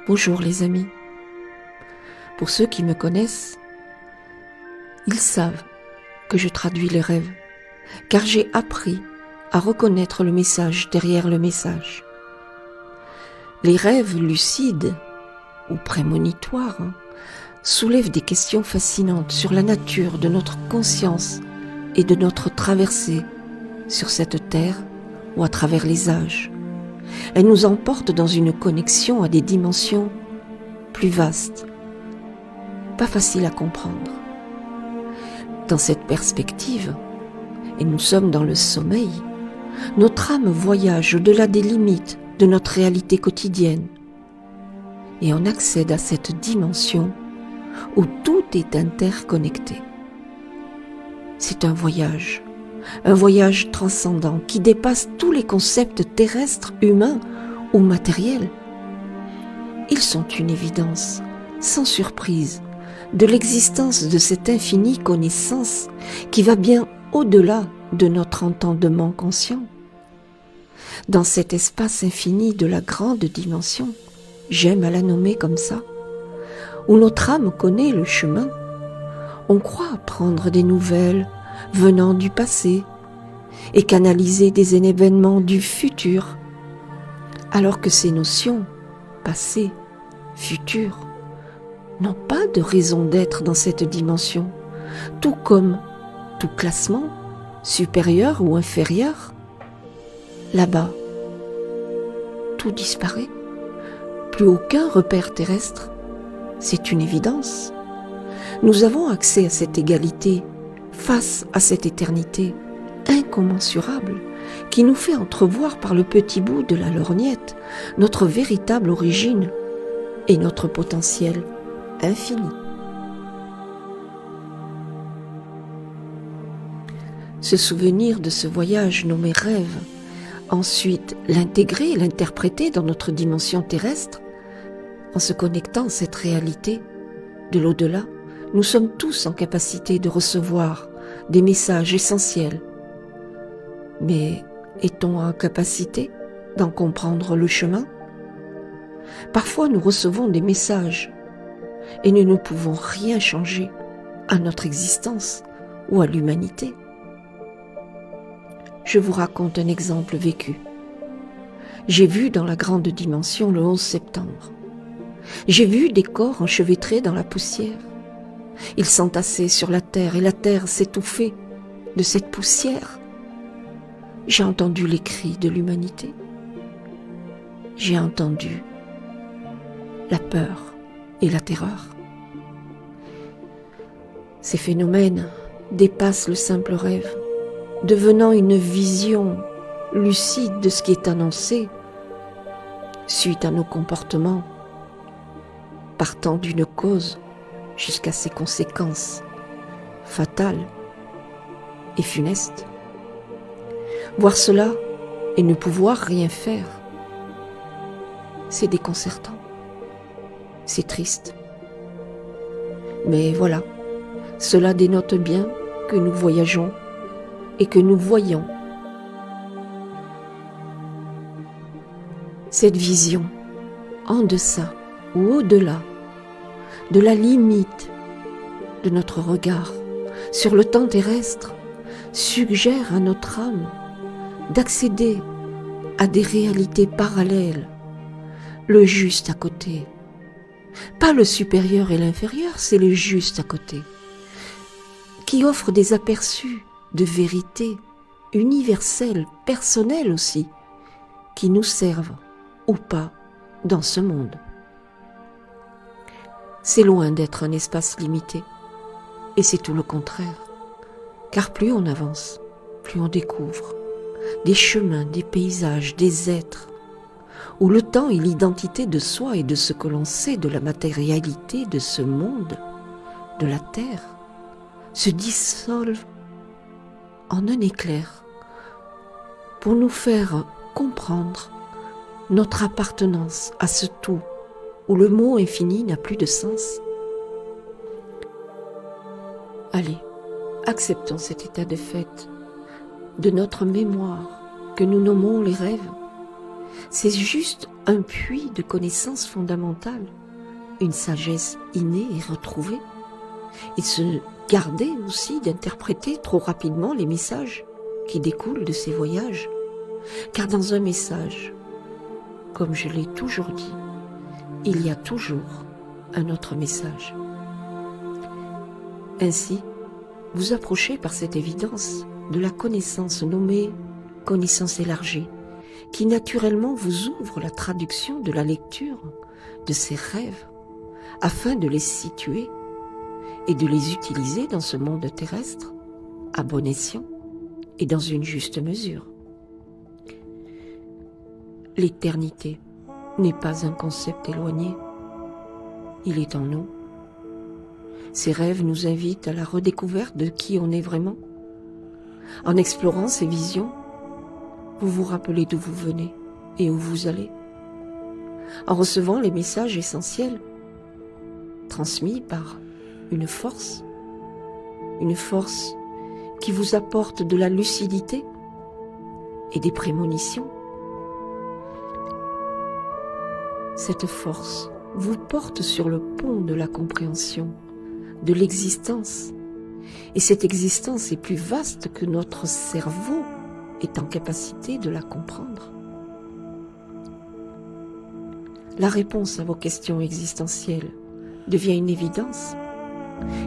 Bonjour les amis. Pour ceux qui me connaissent, ils savent que je traduis les rêves, car j'ai appris à reconnaître le message derrière le message. Les rêves lucides ou prémonitoires soulèvent des questions fascinantes sur la nature de notre conscience et de notre traversée sur cette terre ou à travers les âges. Elles nous emportent dans une connexion à des dimensions plus vastes, pas faciles à comprendre. Dans cette perspective, et nous sommes dans le sommeil, notre âme voyage au-delà des limites de notre réalité quotidienne et on accède à cette dimension où tout est interconnecté. C'est un voyage transcendant qui dépasse tous les concepts terrestres, humains ou matériels. Ils sont une évidence, sans surprise, de l'existence de cette infinie connaissance qui va bien au-delà de notre entendement conscient. Dans cet espace infini de la grande dimension, j'aime à la nommer comme ça, où notre âme connaît le chemin, on croit apprendre des nouvelles venant du passé et canaliser des événements du futur, alors que ces notions, passé, futur, n'ont pas de raison d'être dans cette dimension, tout comme tout classement, supérieur ou inférieur. Là-bas, tout disparaît, plus aucun repère terrestre, c'est une évidence. Nous avons accès à cette égalité face à cette éternité incommensurable qui nous fait entrevoir par le petit bout de la lorgnette notre véritable origine et notre potentiel infini. Se souvenir de ce voyage nommé rêve, ensuite l'intégrer et l'interpréter dans notre dimension terrestre, en se connectant à cette réalité de l'au-delà, nous sommes tous en capacité de recevoir des messages essentiels. Mais est-on en capacité d'en comprendre le chemin ? Parfois nous recevons des messages et nous ne pouvons rien changer à notre existence ou à l'humanité. Je vous raconte un exemple vécu. J'ai vu dans la grande dimension le 11 septembre. J'ai vu des corps enchevêtrés dans la poussière. Ils s'entassaient sur la terre et la terre s'étouffait de cette poussière. J'ai entendu les cris de l'humanité. J'ai entendu la peur et la terreur. Ces phénomènes dépassent le simple rêve, devenant une vision lucide de ce qui est annoncé suite à nos comportements, partant d'une cause jusqu'à ses conséquences fatales et funestes. Voir cela et ne pouvoir rien faire, c'est déconcertant, c'est triste. Mais voilà, cela dénote bien que nous voyageons et que nous voyons. Cette vision, en deçà ou au-delà de la limite de notre regard sur le temps terrestre, suggère à notre âme d'accéder à des réalités parallèles, le juste à côté. Pas le supérieur et l'inférieur, c'est le juste à côté, qui offre des aperçus de vérité universelle, personnelle aussi, qui nous servent ou pas dans ce monde. C'est loin d'être un espace limité, et c'est tout le contraire, car plus on avance, plus on découvre des chemins, des paysages, des êtres, où le temps et l'identité de soi et de ce que l'on sait de la matérialité de ce monde, de la terre, se dissolvent en un éclair pour nous faire comprendre notre appartenance à ce tout où le mot infini n'a plus de sens. Allez, acceptons cet état de fait de notre mémoire que nous nommons les rêves C'est juste un puits de connaissances fondamentales, une sagesse innée et retrouvée, et se garder aussi d'interpréter trop rapidement les messages qui découlent de ces voyages. Car dans un message, comme je l'ai toujours dit, il y a toujours un autre message. Ainsi, vous approchez par cette évidence de la connaissance nommée connaissance élargie, qui naturellement vous ouvre la traduction de la lecture de ces rêves, afin de les situer et de les utiliser dans ce monde terrestre, à bon escient et dans une juste mesure. L'éternité n'est pas un concept éloigné, il est en nous. Ces rêves nous invitent à la redécouverte de qui on est vraiment. En explorant ces visions, vous vous rappelez d'où vous venez et où vous allez. En recevant les messages essentiels transmis par une force qui vous apporte de la lucidité et des prémonitions. Cette force vous porte sur le pont de la compréhension, de l'existence. Et cette existence est plus vaste que notre cerveau est en capacité de la comprendre. La réponse à vos questions existentielles devient une évidence.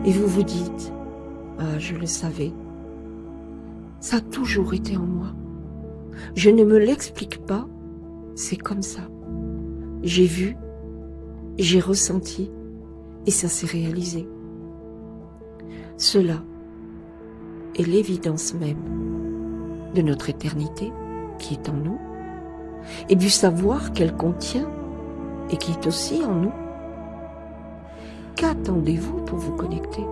Et vous vous dites, « Ah, je le savais. Ça a toujours été en moi. Je ne me l'explique pas, c'est comme ça. J'ai vu, j'ai ressenti, et ça s'est réalisé. » Cela est l'évidence même de notre éternité qui est en nous, et du savoir qu'elle contient et qui est aussi en nous. Qu'attendez-vous pour vous connecter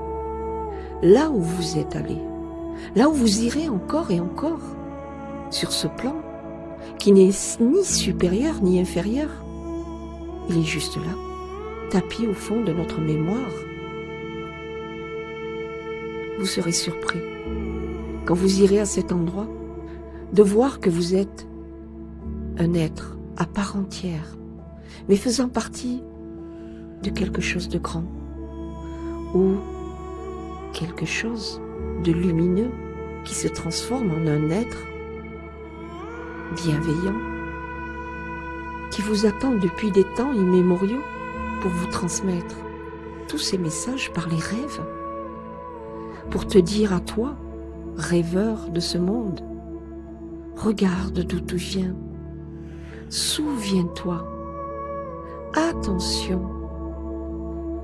là où vous êtes allé, là où vous irez encore et encore, sur ce plan qui n'est ni supérieur ni inférieur. Il est juste là, tapis au fond de notre mémoire. Vous serez surpris, quand vous irez à cet endroit, de voir que vous êtes un être à part entière, mais faisant partie de quelque chose de grand, ou quelque chose de lumineux qui se transforme en un être bienveillant, qui vous attend depuis des temps immémoriaux pour vous transmettre tous ces messages par les rêves, pour te dire à toi, rêveur de ce monde, regarde d'où tu viens, souviens-toi, attention,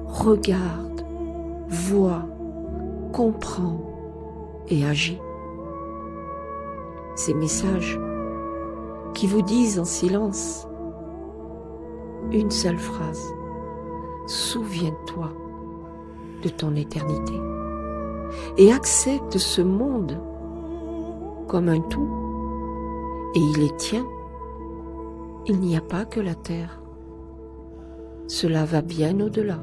regarde, vois, comprends et agis. Ces messages qui vous disent en silence une seule phrase, souviens-toi de ton éternité et accepte ce monde comme un tout, et il est tien. Il n'y a pas que la terre. Cela va bien au-delà.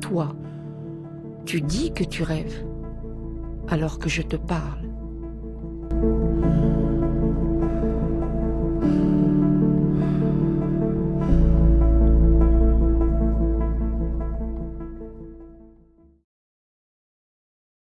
Toi, tu dis que tu rêves, alors que je te parle.